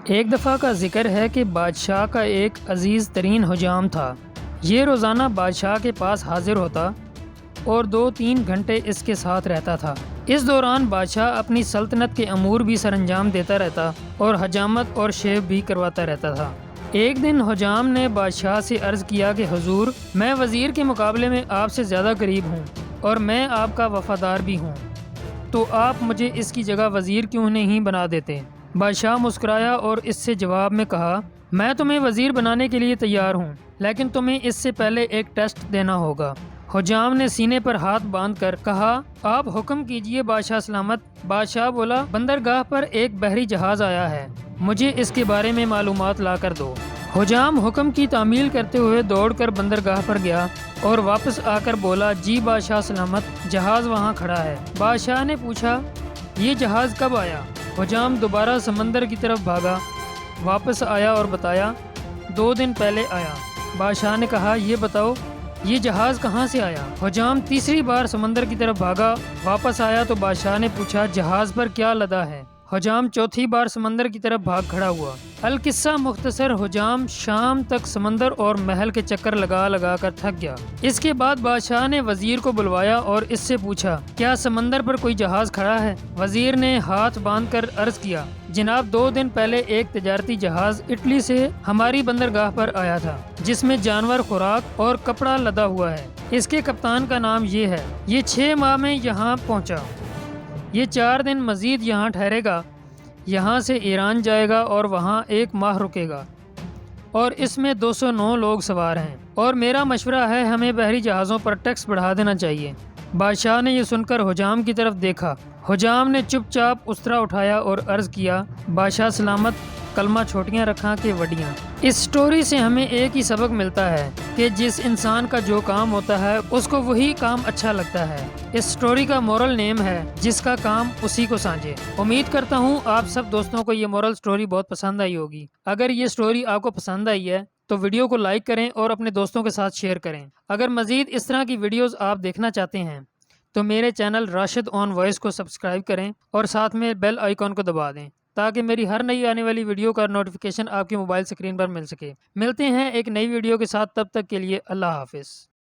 ایک دفعہ کا ذکر ہے کہ بادشاہ کا ایک عزیز ترین حجام تھا۔ یہ روزانہ بادشاہ کے پاس حاضر ہوتا اور 2-3 گھنٹے اس کے ساتھ رہتا تھا۔ اس دوران بادشاہ اپنی سلطنت کے امور بھی سر انجام دیتا رہتا اور حجامت اور شیو بھی کرواتا رہتا تھا۔ ایک دن حجام نے بادشاہ سے عرض کیا کہ حضور، میں وزیر کے مقابلے میں آپ سے زیادہ قریب ہوں اور میں آپ کا وفادار بھی ہوں، تو آپ مجھے اس کی جگہ وزیر کیوں نہیں بنا دیتے؟ بادشاہ مسکرایا اور اس سے جواب میں کہا، میں تمہیں وزیر بنانے کے لیے تیار ہوں، لیکن تمہیں اس سے پہلے ایک ٹیسٹ دینا ہوگا۔ حجام نے سینے پر ہاتھ باندھ کر کہا، آپ حکم کیجئے بادشاہ سلامت۔ بادشاہ بولا، بندرگاہ پر ایک بحری جہاز آیا ہے، مجھے اس کے بارے میں معلومات لا کر دو۔ حجام حکم کی تعمیل کرتے ہوئے دوڑ کر بندرگاہ پر گیا اور واپس آ کر بولا، جی بادشاہ سلامت، جہاز وہاں کھڑا ہے۔ بادشاہ نے پوچھا، یہ جہاز کب آیا؟ حجام دوبارہ سمندر کی طرف بھاگا، واپس آیا اور بتایا، 2 دن پہلے آیا۔ بادشاہ نے کہا، یہ بتاؤ یہ جہاز کہاں سے آیا؟ حجام تیسری بار سمندر کی طرف بھاگا، واپس آیا تو بادشاہ نے پوچھا، جہاز پر کیا لدا ہے؟ حجام چوتھی بار سمندر کی طرف بھاگ کھڑا ہوا۔ القصہ مختصر، حجام شام تک سمندر اور محل کے چکر لگا لگا کر تھک گیا۔ اس کے بعد بادشاہ نے وزیر کو بلوایا اور اس سے پوچھا، کیا سمندر پر کوئی جہاز کھڑا ہے؟ وزیر نے ہاتھ باندھ کر عرض کیا، جناب 2 دن پہلے ایک تجارتی جہاز اٹلی سے ہماری بندرگاہ پر آیا تھا، جس میں جانور، خوراک اور کپڑا لدا ہوا ہے۔ اس کے کپتان کا نام یہ ہے۔ یہ 6 ماہ میں یہاں پہنچا، یہ 4 دن مزید یہاں ٹھہرے گا، یہاں سے ایران جائے گا اور وہاں 1 ماہ رکے گا، اور اس میں 209 لوگ سوار ہیں، اور میرا مشورہ ہے ہمیں بحری جہازوں پر ٹیکس بڑھا دینا چاہیے۔ بادشاہ نے یہ سن کر حجام کی طرف دیکھا۔ حجام نے چپ چاپ استرا اٹھایا اور عرض کیا، بادشاہ سلامت، کلمہ چھوٹیاں رکھاں کہ وڈیاں۔ اس سٹوری سے ہمیں ایک ہی سبق ملتا ہے کہ جس انسان کا جو کام ہوتا ہے اس کو وہی کام اچھا لگتا ہے۔ اس سٹوری کا مورل نیم ہے، جس کا کام اسی کو سانجھے۔ امید کرتا ہوں آپ سب دوستوں کو یہ مورل سٹوری بہت پسند آئی ہوگی۔ اگر یہ سٹوری آپ کو پسند آئی ہے تو ویڈیو کو لائک کریں اور اپنے دوستوں کے ساتھ شیئر کریں۔ اگر مزید اس طرح کی ویڈیوز آپ دیکھنا چاہتے ہیں تو میرے چینل راشد آن وائس کو سبسکرائب کریں اور ساتھ میں بیل آئیکن کو دبا دیں، تاکہ میری ہر نئی آنے والی ویڈیو کا نوٹیفیکیشن آپ کی موبائل سکرین پر مل سکے۔ ملتے ہیں ایک نئی ویڈیو کے ساتھ، تب تک کے لیے اللہ حافظ۔